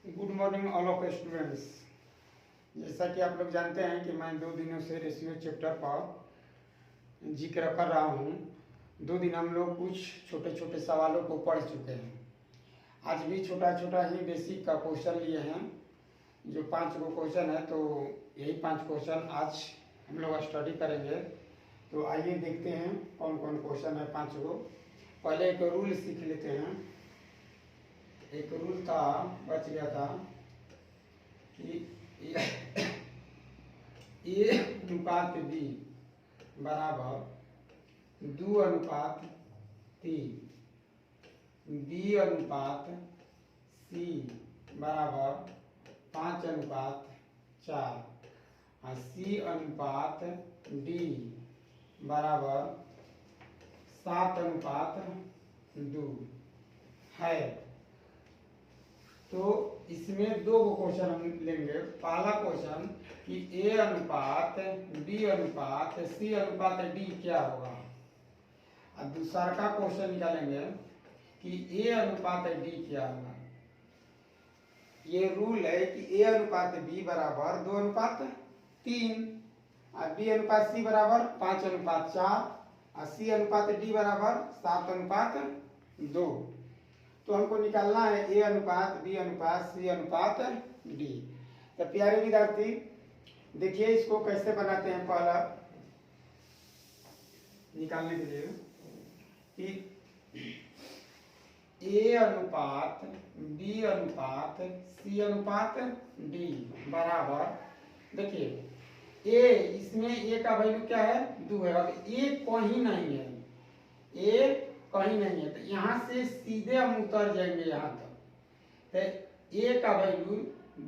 Good morning all of students. जैसा कि आप लोग जानते हैं कि मैं 2 दिनों से रेशियो चैप्टर पर जिक्र कर रहा हूँ। 2 दिन हम लोग कुछ छोटे छोटे सवालों को पढ़ चुके हैं। आज भी छोटा छोटा ही बेसिक का क्वेश्चन लिए हैं, जो 5 गो क्वेश्चन है। तो यही 5 क्वेश्चन आज हम लोग स्टडी करेंगे। तो आइए देखते हैं कौन कौन क्वेश्चन है 5 गो। पहले एक रूल सीख लेते हैं। एक रूल था, बच गया था कि ए अनुपात बी बराबर 2 अनुपात 3, बी अनुपात सी बराबर 5 अनुपात 4 और सी अनुपात डी बराबर 7 अनुपात 2 है। तो इसमें 2 क्वेश्चन हम लेंगे। पहला क्वेश्चन कि ए अनुपात बी अनुपात सी अनुपात डी क्या होगा, और दूसरा का क्वेश्चन निकालेंगे कि ए अनुपात डी क्या होगा। ये रूल है कि ए अनुपात बी बराबर 2 अनुपात 3 और बी अनुपात सी बराबर 5 अनुपात 4 और सी अनुपात डी बराबर 7 अनुपात 2। तो हमको निकालना है ए अनुपात बी अनुपात सी अनुपात डी। तो प्यारे विद्यार्थी देखिए इसको कैसे बनाते हैं। पहला निकालने के लिए कि ए अनुपात बी अनुपात सी अनुपात डी बराबर, देखिए ए, इसमें ए का वैल्यू क्या है 2 है। अब ए कहीं नहीं है, ए कहीं नहीं है, तो यहाँ से सीधे हम उतर जाएंगे यहाँ तक। तो ए का वैल्यू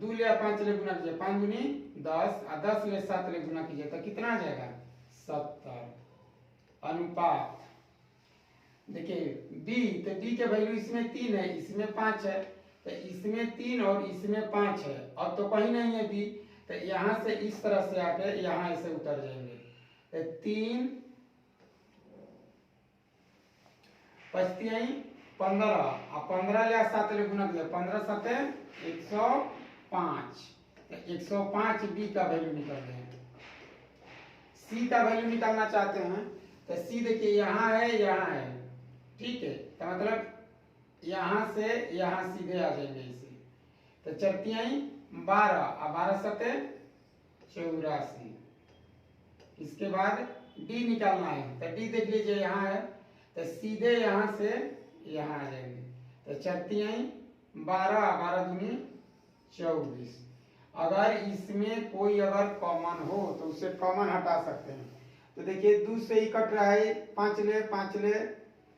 2 ले 5 ले गुना कीजिए, 5 दूनी 10 और 10 ले 7 ले गुना कीजिए तो कितना आ जाएगा 70 अनुपात। देखिए बी, तो बी के वैल्यू इसमें 3 है, इसमें 5 है, तो इसमें 3 और इसमें 5 है। अब तो कहीं नहीं है बी, तो यहाँ से इस तरह से आके यहाँ ऐसे उतर जाएंगे। तो 3 बचती है 15 और 15 ले 7 ले गुना किया, 15 7 105। 105 बी का वैल्यू निकल गया। सी का वैल्यू निकालना चाहते हैं तो सी देखिए यहाँ है, यहाँ है, ठीक है। तो मतलब यहाँ से यहाँ सीधे आ जाएंगे इसे। तो चलती आई 12 और 12 7 84। इसके बाद डी निकालना है, तो डी देख लीजिए यहाँ है, तो सीधे यहाँ से यहाँ आ जाएंगे। तो चलती आई 12 12 दूनी 24। अगर इसमें कोई अगर कॉमन हो तो उसे कॉमन हटा सकते हैं। तो देखिए 2 से ही कट रहा है, 5 ले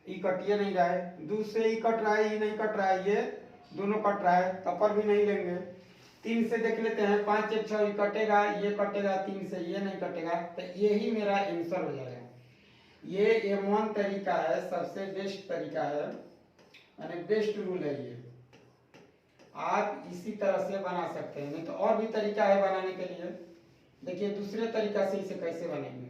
ई कटिए नहीं रहा है, 2 से ही कट रहा है, ई नहीं कट रहा है, ये दोनों कट रहा है तो पर भी नहीं लेंगे। 3 से देख लेते हैं, 5 1 6 कटेगा, ये कटेगा, 3 से ये नहीं कटेगा, तो यही मेरा आंसर हो जाएगा। ये M1 तरीका है, सबसे बेस्ट तरीका है, यानी बेस्ट रूल है ये। आप इसी तरह से बना सकते हैं, नहीं तो और भी तरीका है बनाने के लिए। देखिए दूसरे तरीका से इसे कैसे बनेंगे।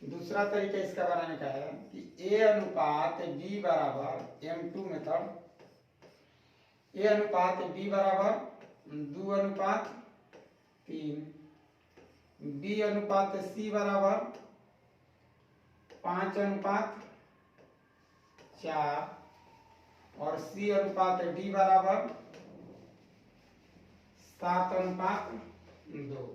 दूसरा तरीका इसका बनाने का है कि ए अनुपात बी बराबर M2 मेथड, ए अनुपात बी बराबर 2 अनुपात 3, बी अनुपात सी बराबर 5 अनुपात 4 और सी अनुपात डी बराबर 7 अनुपात 2।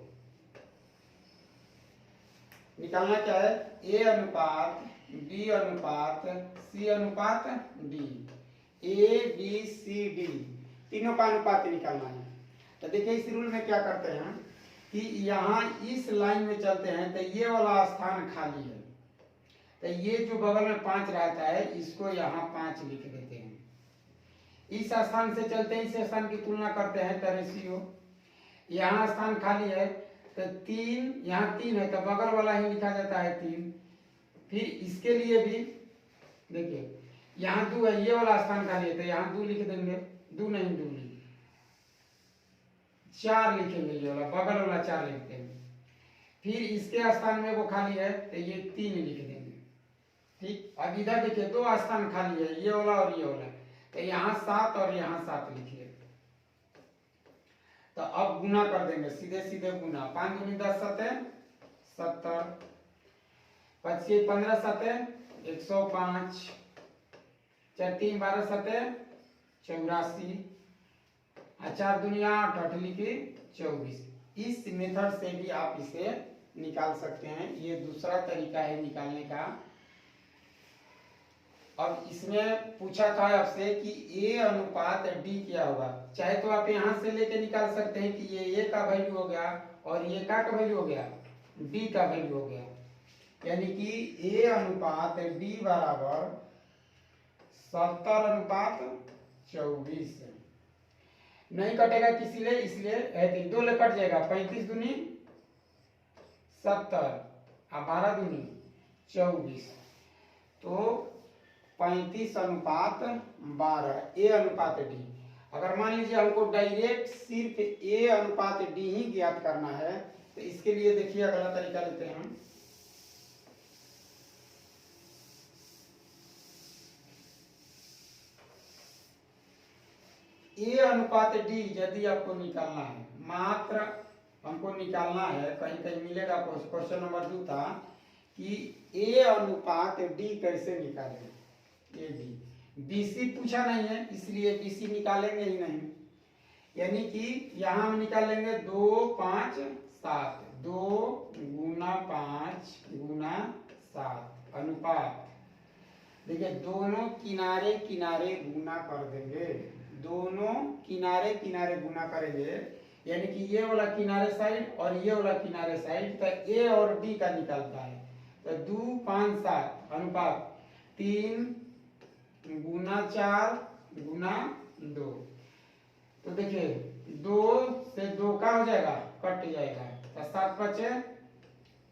निकालना क्या है, ए अनुपात बी अनुपात सी अनुपात D, A B C D तीनों का अनुपात निकालना है। तो देखिए इस रूल में क्या करते हैं कि यहाँ इस लाइन में चलते हैं तो ये वाला स्थान खाली है, तो ये जो बगल में 5 रहता है इसको यहाँ 5 लिख देते हैं। इस स्थान से चलते हैं, इस स्थान की तुलना करते हैं तो रेशियो, यहाँ स्थान खाली है तो 3, यहाँ 3 है तो बगल वाला ही लिखा जाता है 3। फिर इसके लिए भी देखिए यहाँ 2 है, ये वाला स्थान खाली है तो यहाँ 2 लिख देंगे, 2 नहीं 2 नहीं 4 लिखेंगे, ये वाला बगल वाला 4 लिखते हैं। फिर इसके स्थान में वो खाली है तो ये 3 लिख देंगे, ठीक। अब इधर देखिए दो स्थान खाली है, ये वाला और ये वाला, तो यहाँ 7 और यहाँ 7 लिखिए। तो अब गुना कर देंगे, सीधे सीधे गुना। 5 दूनी 10 सते 70, 25 15 सते 105, 4 3 12 सते 84, 4 दूनी 8 8 लिखी 24। इस मेथड से भी आप इसे निकाल सकते हैं, ये दूसरा तरीका है निकालने का। अब इसमें पूछा था आपसे कि A अनुपात D क्या होगा, चाहे तो आप यहां से लेके निकाल सकते हैं कि ये A का वैल्यू हो गया और ये का वैल्यू हो गया, D का वैल्यू हो गया, यानी कि A अनुपात D बराबर 70 अनुपात 24। नहीं कटेगा किसी लिए, इसलिए 2 ले कट जाएगा, 35 दूनी 70 और 12 दूनी 24, तो 35 अनुपात 12 A अनुपात D। अगर मान लीजिए हमको डायरेक्ट सिर्फ A अनुपात D ही ज्ञात करना है, तो इसके लिए देखिए अगला तरीका लेते हैं हम। A अनुपात D यदि आपको निकालना है, मात्र हमको निकालना है, कहीं कहीं मिलेगा, क्वेश्चन नंबर 2 था कि A अनुपात D कैसे निकालें। AB BC पूछा नहीं है, इसलिए BC निकालेंगे ही नहीं, यानी कि यहां हम निकाल लेंगे 2 5 7, 2 गुना 5 गुना 7 अनुपात। देखिए दोनों किनारे किनारे गुना कर देंगे, दोनों किनारे किनारे गुना करेंगे, यानी कि ये वाला किनारे साइड और ये वाला किनारे साइड, तो A और D का निकलता है, तो 2 5 7 अनुपात 3 गुना 4 गुना 2। तो देखिए 2 से 2 का हो जाएगा, कट जाएगा, तो 7 बचे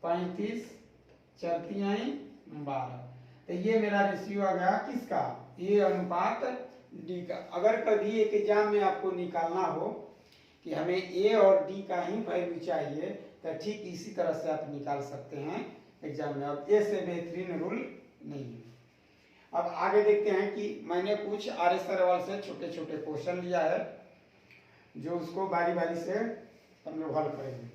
35, 4 3 12। तो ये मेरा रेशियो आ गया किसका, A अनुपात D का। अगर कभी एक एग्जाम में आपको निकालना हो कि हमें A और D का ही वैल्यू चाहिए, तो ठीक इसी तरह से आप निकाल सकते हैं एग्जाम में। अब A से बेहतरीन रूल नहीं है। अब आगे देखते हैं कि मैंने कुछ आर एस अग्रवाल से छोटे छोटे क्वेश्चन लिया है, जो उसको बारी बारी से हम लोग हल करेंगे।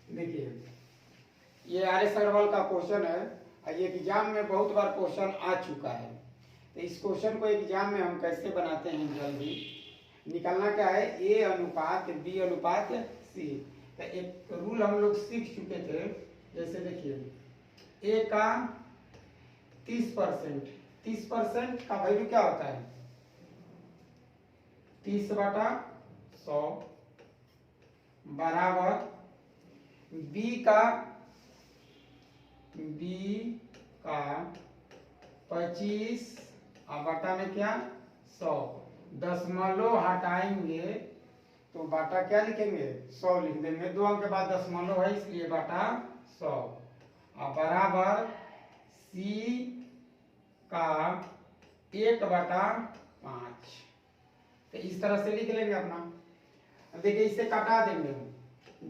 देखिए ये आर एस अग्रवाल का क्वेश्चन है, ये एग्जाम में बहुत बार क्वेश्चन आ चुका है। तो इस क्वेश्चन को एग्जाम में हम कैसे बनाते हैं, जल्दी निकालना क्या है, A अनुपात B अनुपात C। तो एक रूल हम लोग सीख चुके थे, जैसे देखिए A का 30%, 30% का वैल्यू क्या होता है, 30/100 बराबर B का 25 और बटा में क्या 100, दशमलव हटाएंगे तो बाटा क्या लिखेंगे 100 लिख देंगे, 2 अंक के बाद दशमलव है इसलिए बाटा 100 और बराबर C का 1/5। तो इस तरह से लिख लेंगे अपना। देखिए इसे काटा देंगे,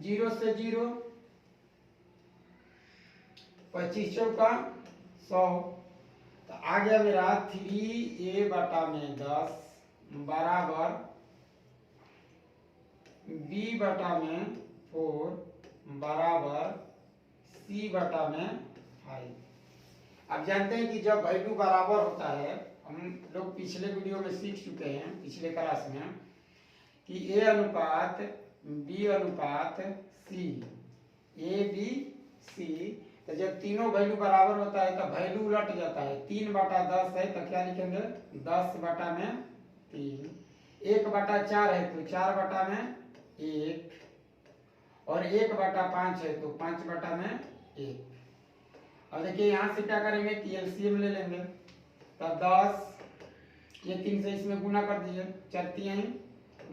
0 से 0, 25 चौका 100, तो आ गया मेरा 3A/10 बराबर B/4 बराबर C/5। अब जानते हैं कि जब वैल्यू बराबर होता है, हम लोग पिछले वीडियो में सीख चुके हैं, पिछले क्लास में, कि A अनुपात B अनुपात C, A B C, तो जब तीनों वैल्यू बराबर होता है तो वैल्यू उलट जाता है। 3/10 है तो क्या लिखेंगे 10/3, 1/4 है तो 4/1, और 1/5 है तो 5/1। अब देखिए यहाँ से क्या करेंगे कि एलसीएम ले लेंगे, तो 10, ये 3 से इसमें गुना कर दीजिए, 4 3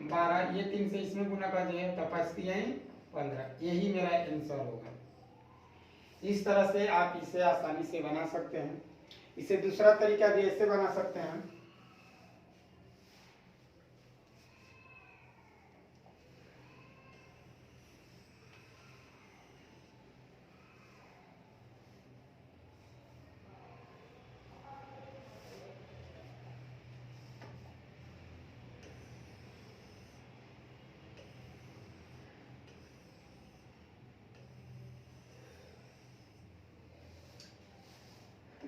12, ये 3 से इसमें गुना कर दीजिए तो 5 3 15। यही मेरा आंसर होगा। इस तरह से आप इसे आसानी से बना सकते हैं। इसे दूसरा तरीका भी ऐसे बना सकते हैं,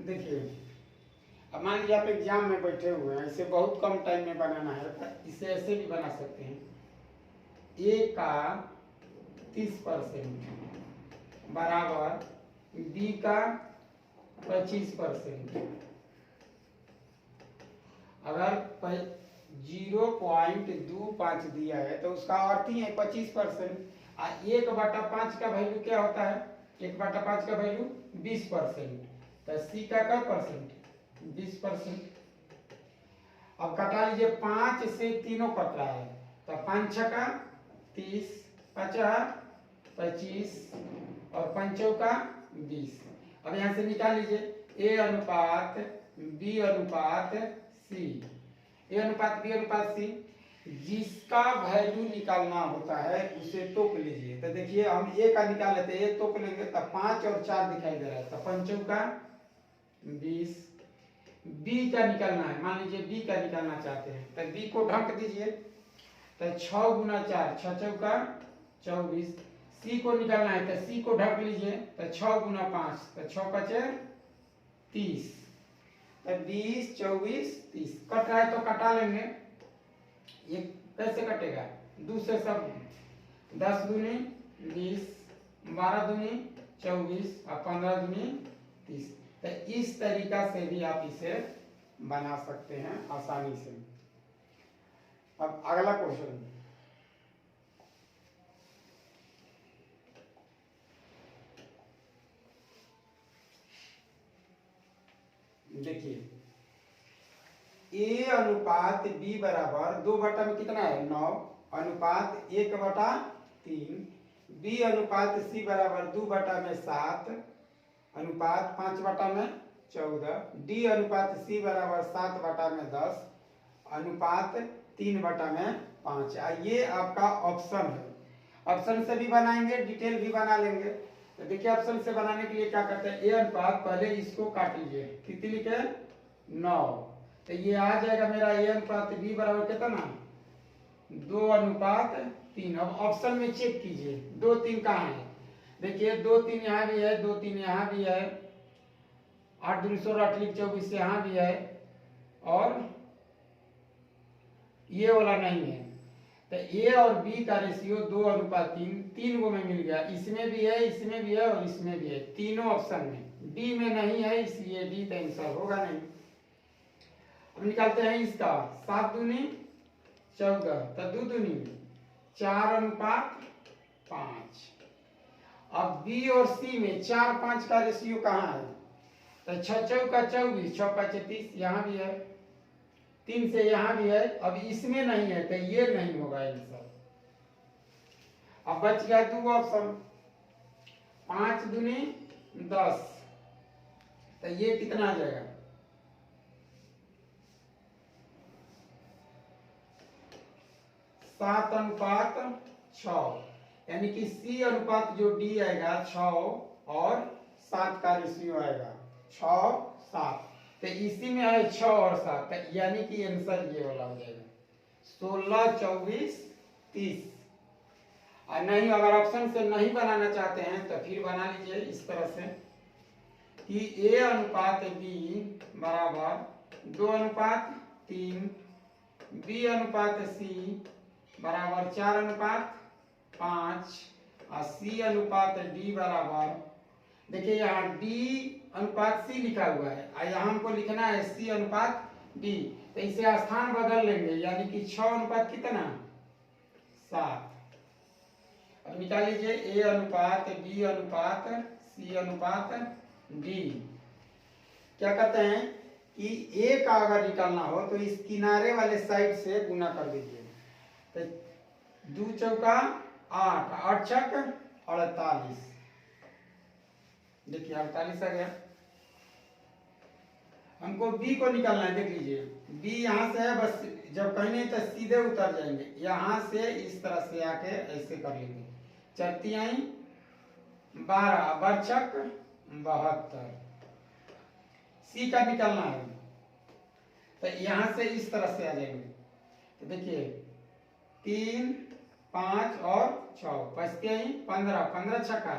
देखिए अब मान लीजिए आप एग्जाम में बैठे हुए हैं, इसे बहुत कम टाइम में बनाना है, इसे ऐसे भी बना सकते हैं, ए का 30% बराबर बी का 25%। अगर 0.25 दिया है तो उसका अर्थ ही है 25%। 1/5 का वैल्यू क्या होता है? 1/5 का वैल्यू 20%। तो सी का क्या परसेंट? 20%। अब कटा लीजिए, 5 से तीनों कट रहा है, तो 5 छका 30, 50, 25 और 5 चौका 20। अब यहां से निकाल लीजिए ए अनुपात बी अनुपात सी। ए अनुपात बी अनुपात सी, जिसका वैल्यू निकालना होता है उसे तोप लीजिए। तो देखिए हम ए का निकाल लेते हैं, ए तोप लेंगे तो 5 और 4 दिखाई दे रहा है, तो 5 चौका 20। बी का निकालना है, मान लीजिए बी का निकालना चाहते हैं, तो बी को ढक दीजिए, तो 6 गुना 4, 6 चौका 24। सी को निकालना है तो सी को ढक लीजिए, तो 6 गुना 5, तो 6 5 30, तो 20, 24, 30। कट रहा है तो कटा लेंगे। ये कैसे कटेगा? 2 से सब 10 दूनी 20, 12 दूनी 24 और 15 दूनी 30। तो इस तरीका से भी आप इसे बना सकते हैं आसानी से। अब अगला क्वेश्चन, देखिए ए अनुपात बी बराबर 2 बटा में कितना है 9 अनुपात 1/3, बी अनुपात सी बराबर 2 बटा में 7 अनुपात 5 बटा में 14, डी अनुपात सी बराबर 7 बटा में 10 अनुपात 3 बटा में 5। ये आपका ऑप्शन है। ऑप्शन से भी बनाएंगे, डिटेल भी बना लेंगे। तो देखिए ऑप्शन से बनाने के लिए क्या करते हैं, ए अनुपात, पहले इसको काट लीजिए, कितनी लिखे 9, तो ये आ जाएगा मेरा ए अनुपात बी बराबर कितना 2/3। अब ऑप्शन में चेक कीजिए 2 3 कहाँ है, देखिए 2 3 यहाँ भी है, 2 3 यहाँ भी है, 8 दूनी 16, 8 लिख 24 यहाँ भी है, और ये वाला नहीं है। तो ए और बी का रेशियो 2/3, 3 गो में मिल गया, इसमें भी है, इसमें भी है और इसमें भी है, तीनों ऑप्शन में। डी में नहीं है, इसलिए डी का आंसर होगा नहीं। अब निकालते हैं इसका, 7 दूनी 14, तो 2 दूनी 4/5। अब बी और सी में 4 5 का रेशियो कहाँ है, तो 6 चौका 24, 6 5 30, यहाँ भी है, 3 से यहाँ भी है। अब इसमें नहीं है तो ये नहीं होगा आंसर। अब बच गया 2 ऑप्शन, 5 दूनी 10, तो ये कितना आ जाएगा 7/6, यानी कि सी अनुपात जो डी आएगा 6 और 7 का रेशियो आएगा 6 7। तो इसी में है 6 और 7, यानी कि आंसर ये वाला हो जाएगा 16 24 30। और नहीं, अगर ऑप्शन से नहीं बनाना चाहते हैं तो फिर बना लीजिए इस तरह से कि ए अनुपात बी बराबर 2/3, बी अनुपात सी बराबर 4/5 और सी अनुपात डी बराबर, देखिए यहाँ डी अनुपात सी लिखा हुआ है और यहाँ हमको लिखना है सी अनुपात डी, तो इसे स्थान बदल लेंगे, यानी कि 6 अनुपात कितना 7। अब निकाल लीजिए ए अनुपात बी अनुपात सी अनुपात डी। क्या करते हैं कि ए का अगर निकालना हो तो इस किनारे वाले साइड से गुना कर दीजिए, तो 2 चौका 8, 8 छक 48, देखिए 48 आ गया। हमको बी को निकालना है, देख लीजिए बी यहाँ से है, बस जब कहीं नहीं तो सीधे उतर जाएंगे, यहाँ से इस तरह से आके ऐसे कर लेंगे, 4 तिहाई 12, 12 छक 72। सी का निकालना है तो यहाँ से इस तरह से आ जाएंगे, तो देखिए 3 5 और 6, 5 तिहाई 15, 15 छक्का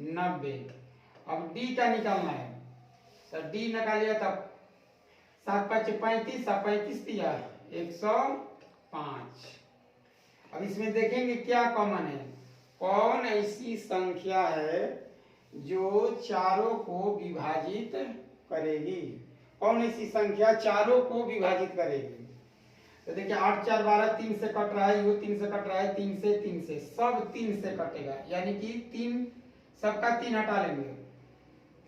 90। अब डी का निकालना है, तो डी निकालिए तब 7 5 35, 35 दिया 105। अब इसमें देखेंगे क्या कॉमन है। कौन ऐसी संख्या है जो चारों को विभाजित करेगी? कौन ऐसी संख्या चारों को विभाजित करेगी? तो देखिए 8 4 12, 3 से कट रहा है, यो 3 से कट रहा है, 3 से सब 3 से कटेगा, यानी कि 3 सबका 3 हटा लेंगे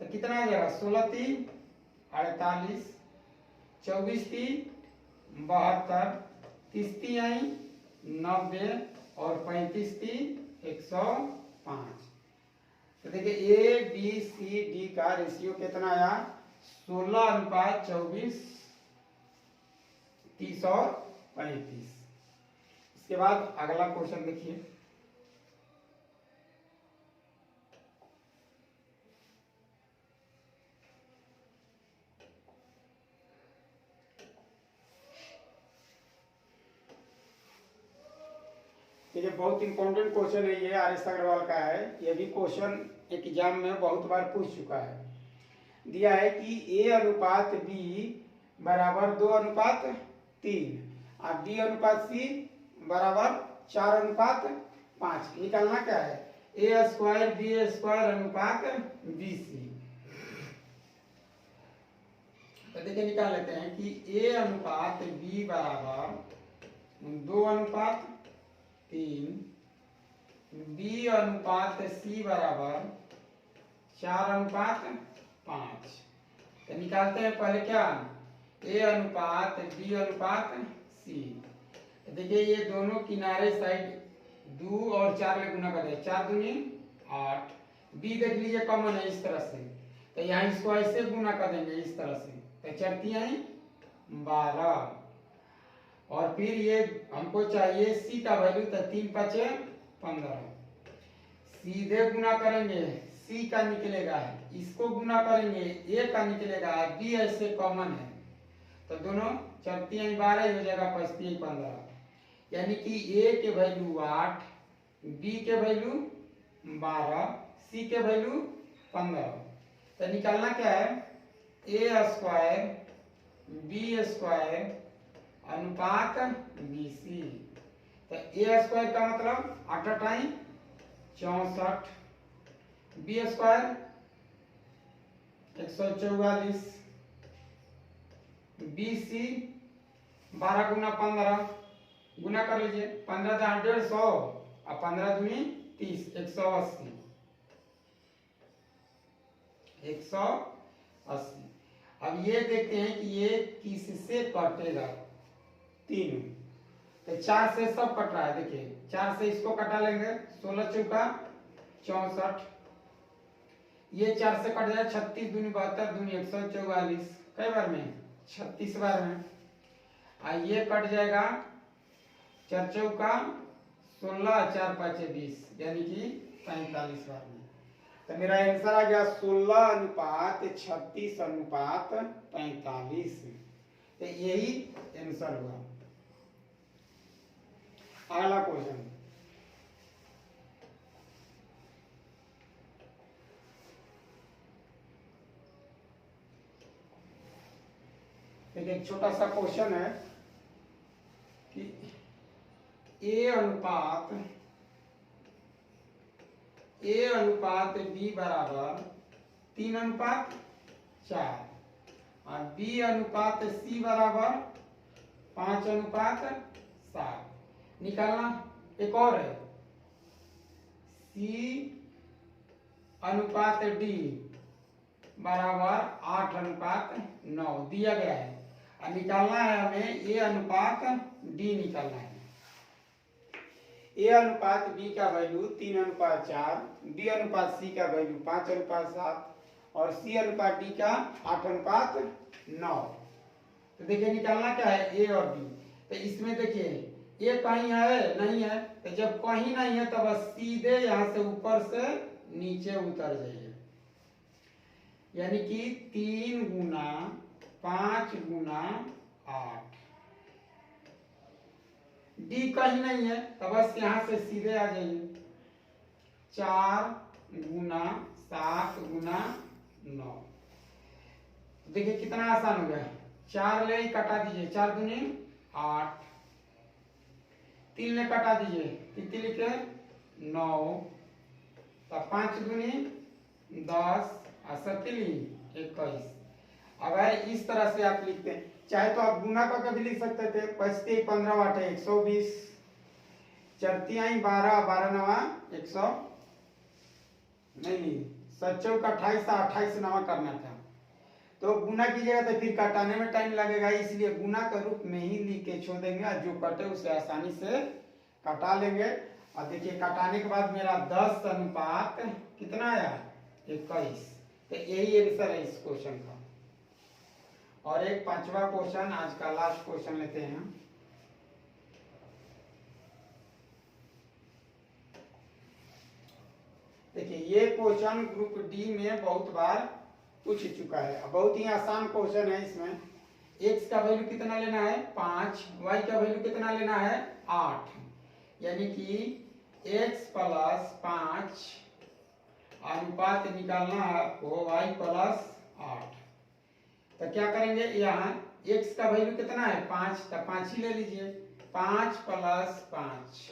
तो कितना आ जाएगा? 16 3 48, 24 3 72, 30 3 90 और 35 3 105। तो देखिए ए बी सी डी का रेशियो कितना आया? 16:24, 30 और 35। इसके बाद अगला क्वेश्चन देखिए। ये बहुत इंपॉर्टेंट क्वेश्चन है, ये आर एस अग्रवाल का है। ये भी क्वेश्चन एग्जाम में बहुत बार पूछ चुका है। दिया है कि ए अनुपात बी बराबर 2:3 और बी अनुपात सी बराबर 4:5। निकालना क्या है? ए स्क्वायर बी स्क्वायर अनुपात बी सी। तो देखिए निकाल लेते हैं कि ए अनुपात बी बराबर 2:3, बी अनुपात सी बराबर 4:5। तो निकालते हैं पहले क्या? ए अनुपात बी अनुपात सी। देखिए ये दोनों किनारे साइड 2 और 4 में गुना कर दिया, 4 दूनी 8। बी देख लीजिए कॉमन है इस तरह से, तो यहाँ इसको ऐसे गुना कर देंगे इस तरह से, तो 4 3 12। और फिर ये हमको चाहिए सी का वैल्यू, तो 3 5 15। सीधे गुना करेंगे सी का निकलेगा, इसको गुना करेंगे ए का निकलेगा, बी ऐसे कॉमन है तो दोनों 4 3 12 हो जाएगा, 5 3 15। यानी कि ए के वैल्यू 8, बी के वैल्यू 12, सी के वैल्यू 15। तो निकालना क्या है? ए स्क्वायर बी स्क्वायर अनुपात बी सी। तो ए स्क्वायर का मतलब 8 8 64, बी स्क्वायर 144, बी सी 12 गुना 15 गुना कर लीजिए, 15 × 150 और 15 दूनी 30, 180। 180। अब ये देखते हैं कि ये किससे कटेगा? 3। तो 4 से सब कट रहा है, देखिए 4 से इसको कटा लेंगे, 16 चौका 64, ये 4 से कट जाए, 36 दूनी 72 दूनी 144, कई बार में? 36 बार में। ये कट जाएगा 4 चौका 16, 4 5 20, यानी कि 45 बार में। तो मेरा आंसर आ गया 16:36:45। तो यही आंसर हुआ। अगला क्वेश्चन, एक छोटा सा क्वेश्चन है कि ए अनुपात बी बराबर 3:4 और बी अनुपात सी बराबर 5:7। निकालना। एक और है सी अनुपात डी बराबर 8:9 दिया गया है, और निकालना है हमें ए अनुपात डी निकालना है। ए अनुपात बी का वैल्यू 3:4, बी अनुपात सी का वैल्यू 5:7 और सी अनुपात डी का 8:9। तो देखिए निकालना क्या है? ए और बी। तो इसमें देखिए ए कहीं है नहीं है, तो जब कहीं नहीं है तो बस सीधे यहाँ से ऊपर से नीचे उतर जाइए, यानी कि 3 गुना 5 गुना 8। डी कहीं नहीं है तो बस यहाँ से सीधे आ जाइए, 4 गुना 7 गुना 9। देखिए कितना आसान हो गया, 4 ले कटा दीजिए, 4 दूनी 8, 3 ले कटा दीजिए, 3 लिखे 9, तब 5 दूनी 10 और 7 21। अगर इस तरह से आप लिखते हैं, चाहे तो आप गुना करके भी लिख सकते थे, 25 15 8 120, 4 तिहाई 12 12 नवा 100 नहीं 7 चौक 28 28 नवा करना था, तो गुना कीजिएगा तो फिर काटाने में टाइम लगेगा, इसलिए गुना के रूप में ही लिख के छोड़ देंगे और जो कटे उसे आसानी से काटा लेंगे। और देखिए काटाने के बाद मेरा 10 अनुपात कितना आया 21, तो यही आंसर है इस क्वेश्चन का। और एक 5वां क्वेश्चन, आज का लास्ट क्वेश्चन लेते हैं। देखिए ये क्वेश्चन ग्रुप डी में बहुत बार पूछ चुका है, बहुत ही आसान क्वेश्चन है। इसमें x का वैल्यू कितना लेना है 5, y का वैल्यू कितना लेना है 8, यानी कि x प्लस 5 अनुपात निकालना है आपको y प्लस 8। तो क्या करेंगे, यहाँ x का वैल्यू कितना है 5, तो 5 ही ले लीजिए, 5 प्लस 5,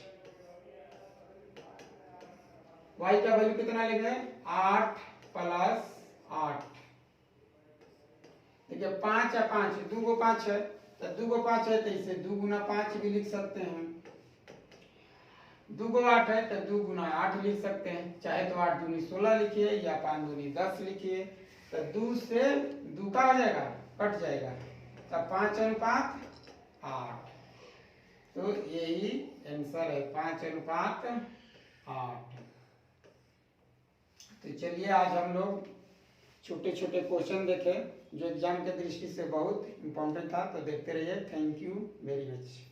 y का वैल्यू कितना लेंगे 8 प्लस 8। देखिए 5 या 5 2 गो 5 है, तो 2 गो 5 है तो इसे 2 गुना 5 भी लिख सकते हैं, 2 गो 8 है तो 2 गुना 8 लिख सकते हैं, चाहे तो 8 दूनी 16 लिखिए या 5 दूनी 10 लिखिए, तो 2 से 2 का हो जाएगा कट जाएगा, तब 5 अनुपात 8, तो यही आंसर है 5 अनुपात 8। तो चलिए आज हम लोग छोटे छोटे क्वेश्चन देखे जो एग्जाम के दृष्टि से बहुत इंपॉर्टेंट था, तो देखते रहिए। Thank you very much.